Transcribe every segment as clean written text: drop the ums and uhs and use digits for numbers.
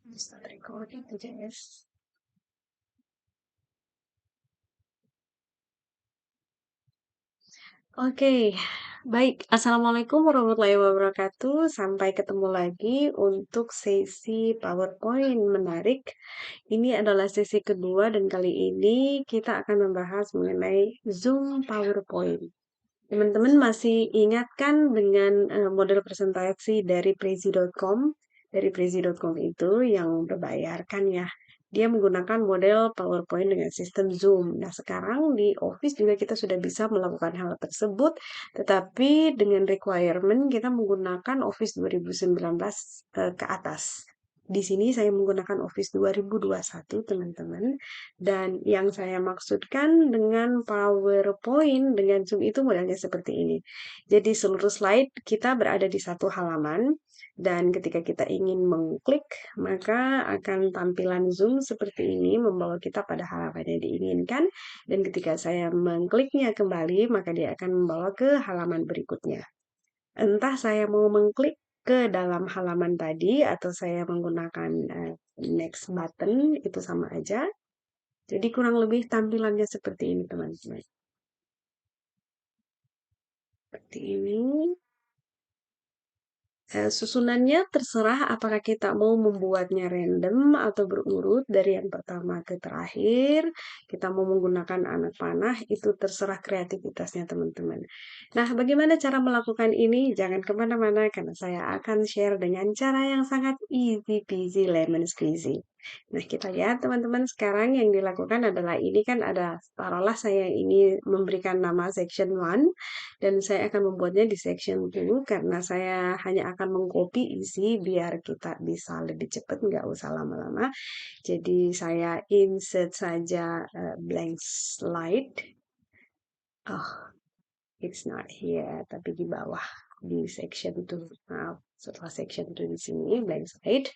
Start recording aja guys. Oke, baik. Assalamualaikum warahmatullahi wabarakatuh. Sampai ketemu lagi untuk sesi PowerPoint menarik. Ini adalah sesi kedua dan kali ini kita akan membahas mengenai Zoom PowerPoint. Teman-teman masih ingat kan dengan model presentasi dari Prezi.com? Dari Prezi.com itu yang berbayar kan ya. Dia menggunakan model PowerPoint dengan sistem Zoom. Nah, sekarang di Office juga kita sudah bisa melakukan hal tersebut, tetapi dengan requirement kita menggunakan Office 2019 ke atas. Di sini saya menggunakan Office 2021, teman-teman. Dan yang saya maksudkan dengan PowerPoint dengan Zoom itu modelnya seperti ini. Jadi seluruh slide kita berada di satu halaman dan ketika kita ingin mengklik, maka akan tampilan Zoom seperti ini membawa kita pada halaman yang diinginkan dan ketika saya mengkliknya kembali, maka dia akan membawa ke halaman berikutnya. Entah saya mau mengklik ke dalam halaman tadi atau saya menggunakan next button, itu sama aja. Jadi kurang lebih tampilannya seperti ini teman-teman. Seperti ini. Susunannya terserah apakah kita mau membuatnya random atau berurut dari yang pertama ke terakhir. Kita mau menggunakan anak panah, itu terserah kreativitasnya teman-teman. Nah, bagaimana cara melakukan ini? Jangan kemana-mana karena saya akan share dengan cara yang sangat easy peasy lemon squeezy. Nah, kita lihat teman-teman sekarang yang dilakukan adalah ini kan ada, taruhlah saya ini memberikan nama section 1 dan saya akan membuatnya di section 2 karena saya hanya akan mengcopy isi biar kita bisa lebih cepat, nggak usah lama-lama. Jadi saya insert saja blank slide. Oh, it's not here, tapi di bawah di section 2. Maaf, setelah section 2 di sini blank slide.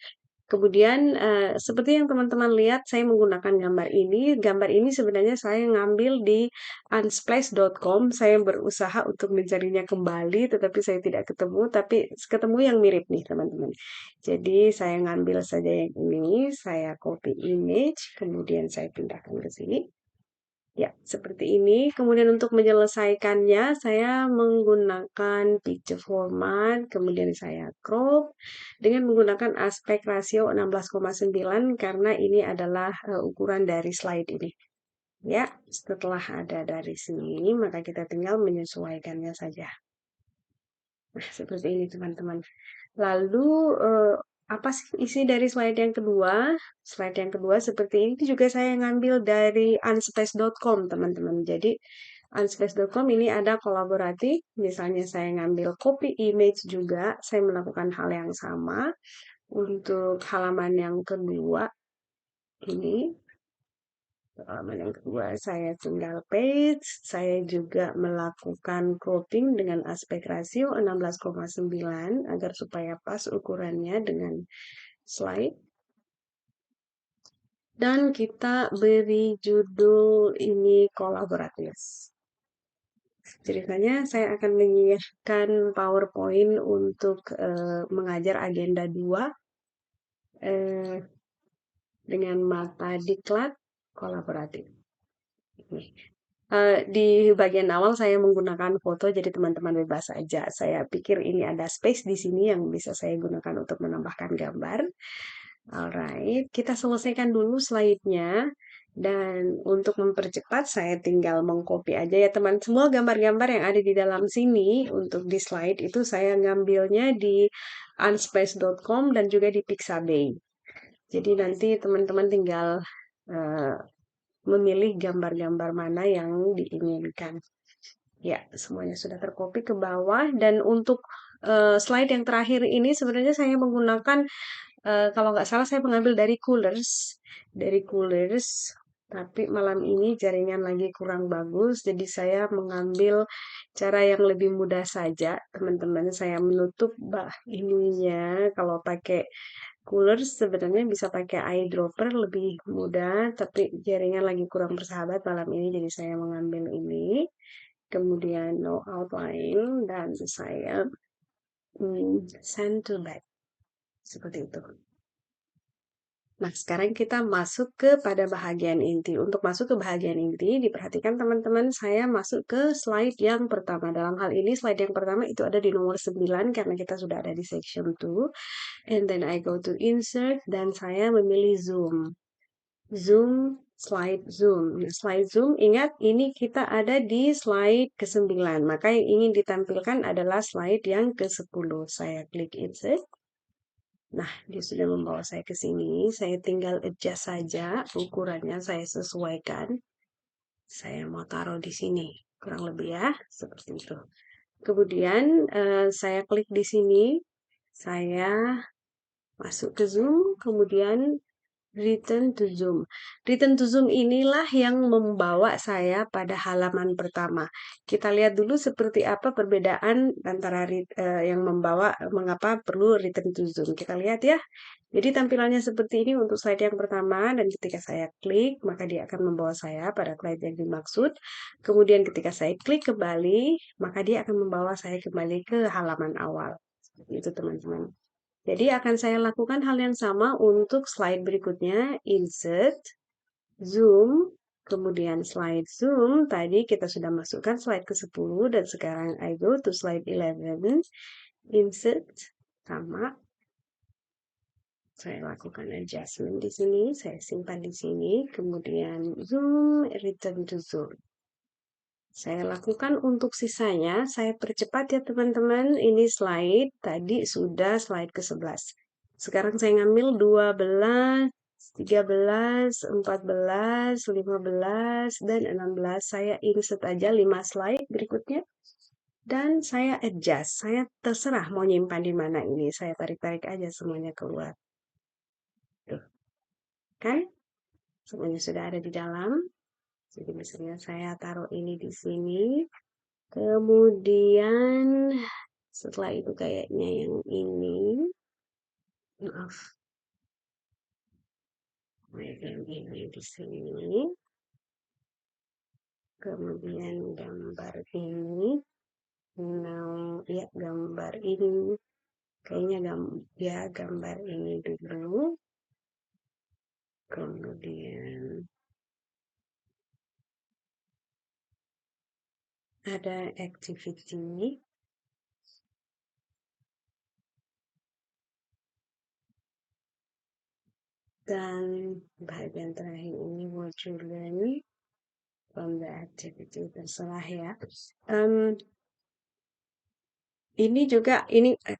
Kemudian seperti yang teman-teman lihat saya menggunakan gambar ini. Gambar ini sebenarnya saya ngambil di unsplash.com. Saya berusaha untuk mencarinya kembali tetapi saya tidak ketemu. Tapi ketemu yang mirip nih teman-teman. Jadi saya ngambil saja yang ini. Saya copy image. Kemudian saya pindahkan ke sini. Ya, seperti ini. Kemudian untuk menyelesaikannya, saya menggunakan picture format, kemudian saya crop dengan menggunakan aspek rasio 16,9 karena ini adalah ukuran dari slide ini. Ya, setelah ada dari sini, maka kita tinggal menyesuaikannya saja. Nah, seperti ini teman-teman. Lalu apa sih isi dari slide yang kedua? Slide yang kedua seperti ini juga saya ngambil dari unspace.com teman-teman. Jadi unspace.com ini ada kolaboratif. Misalnya saya ngambil copy image juga, saya melakukan hal yang sama untuk halaman yang kedua ini. Halaman yang kedua saya tinggal paste, saya juga melakukan cropping dengan aspek rasio 16,9 agar supaya pas ukurannya dengan slide. Dan kita beri judul ini kolaboratif. Ceritanya saya akan menyiapkan PowerPoint untuk mengajar agenda 2 dengan mata diklat kolaboratif. Di bagian awal saya menggunakan foto, jadi teman-teman bebas saja. Saya pikir ini ada space di sini yang bisa saya gunakan untuk menambahkan gambar. Alright, kita selesaikan dulu slide-nya. Dan untuk mempercepat, saya tinggal mengcopy aja ya teman. Semua gambar-gambar yang ada di dalam sini untuk di slide itu saya ngambilnya di unspace.com dan juga di Pixabay. Jadi nanti teman-teman tinggal uh, memilih gambar-gambar mana yang diinginkan. Ya, semuanya sudah tercopy ke bawah dan untuk slide yang terakhir ini sebenarnya saya menggunakan kalau nggak salah saya mengambil dari Coolers, tapi malam ini jaringan lagi kurang bagus, jadi saya mengambil cara yang lebih mudah saja, teman-teman. Saya menutup ininya kalau pakai Cooler sebenarnya bisa pakai eyedropper lebih mudah, tapi jaringan lagi kurang bersahabat malam ini, jadi saya mengambil ini. Kemudian no outline dan saya send to back seperti itu. Nah, sekarang kita masuk kepada bahagian inti. Untuk masuk ke bahagian inti, diperhatikan teman-teman, saya masuk ke slide yang pertama. Dalam hal ini, slide yang pertama itu ada di nomor 9 karena kita sudah ada di section 2. And then I go to insert dan saya memilih zoom. Zoom, slide zoom. Nah, slide zoom, ingat ini kita ada di slide ke-9. Maka yang ingin ditampilkan adalah slide yang ke-10. Saya klik insert. Nah, dia sudah membawa saya ke sini. Saya tinggal adjust saja ukurannya, saya sesuaikan. Saya mau taruh di sini, kurang lebih ya, seperti itu. Kemudian saya klik di sini, saya masuk ke Zoom, kemudian Return to Zoom. Return to Zoom inilah yang membawa saya pada halaman pertama. Kita lihat dulu seperti apa perbedaan antara yang membawa mengapa perlu return to Zoom. Kita lihat ya. Jadi tampilannya seperti ini untuk slide yang pertama dan ketika saya klik maka dia akan membawa saya pada slide yang dimaksud. Kemudian ketika saya klik kembali maka dia akan membawa saya kembali ke halaman awal. Seperti itu teman-teman. Jadi akan saya lakukan hal yang sama untuk slide berikutnya, insert, zoom, kemudian slide zoom. Tadi kita sudah masukkan slide ke-10 dan sekarang I go to slide 11, insert, sama. Saya lakukan adjustment di sini, saya simpan di sini, kemudian zoom, return to zoom. Saya lakukan untuk sisanya, saya percepat ya teman-teman. Ini slide, tadi sudah slide ke-11. Sekarang saya ngambil 12, 13, 14, 15, dan 16. Saya insert aja 5 slide berikutnya. Dan saya adjust. Saya terserah mau nyimpan di mana ini. Saya tarik-tarik aja semuanya keluar. Tuh, kan? Semuanya sudah ada di dalam. Jadi misalnya saya taruh ini di sini. Kemudian setelah itu kayaknya yang ini. Maaf. Yang ini di sini. Kemudian gambar ini. Nah, ya gambar ini. Kayaknya ya gambar ini dulu. Kemudian ada activity. Dan bagian terakhir ini what you learn from the activity, terserah ya. Ini juga,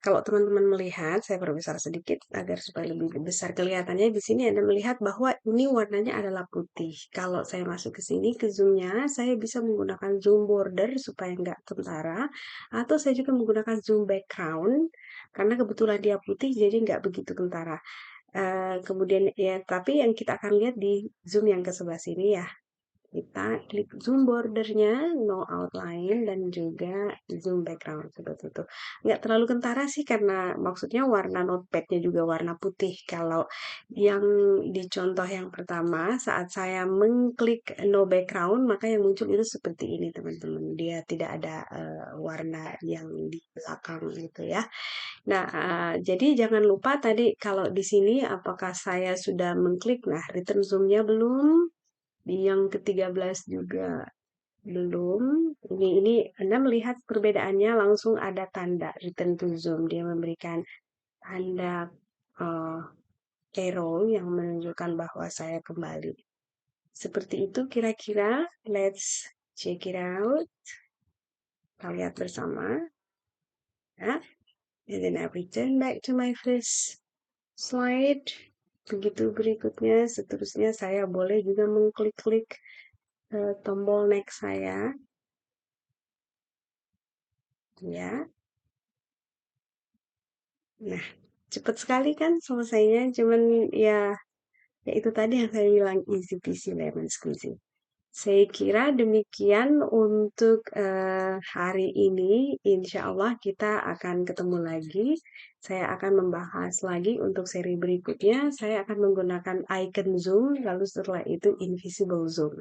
kalau teman-teman melihat, saya perbesar sedikit agar supaya lebih besar kelihatannya. Di sini Anda melihat bahwa ini warnanya adalah putih. Kalau saya masuk ke sini, ke zoomnya, saya bisa menggunakan zoom border supaya nggak kentara. Atau saya juga menggunakan zoom background, karena kebetulan dia putih, jadi nggak begitu kentara. Kemudian ya, tapi yang kita akan lihat di zoom yang ke sebelah sini ya. Kita klik zoom bordernya, no outline, dan juga zoom background seperti itu. Nggak terlalu kentara sih karena maksudnya warna notepadnya juga warna putih. Kalau yang di contoh yang pertama, saat saya mengklik no background, maka yang muncul itu seperti ini teman-teman. Dia tidak ada warna yang di belakang gitu ya. Nah, jadi jangan lupa tadi kalau di sini apakah saya sudah mengklik, nah return zoom-nya belum, di yang ke-13 juga belum. Ini Anda melihat perbedaannya langsung ada tanda return to zoom. Dia memberikan tanda uh, arrow yang menunjukkan bahwa saya kembali. Seperti itu kira-kira. Let's check it out. Kita lihat bersama. Ya. And then I return back to my first slide. Begitu berikutnya, seterusnya saya boleh juga mengklik-klik tombol next saya. Ya. Nah, cepat sekali kan selesainya. Cuman ya itu tadi yang saya bilang easy peasy lemon squeezy. Saya kira demikian untuk hari ini. Insya Allah kita akan ketemu lagi. Saya akan membahas lagi untuk seri berikutnya. Saya akan menggunakan icon zoom, lalu setelah itu invisible zoom.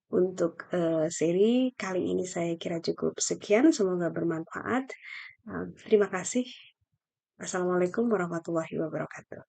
Untuk seri kali ini saya kira cukup sekian. Semoga bermanfaat. Terima kasih. Assalamualaikum warahmatullahi wabarakatuh.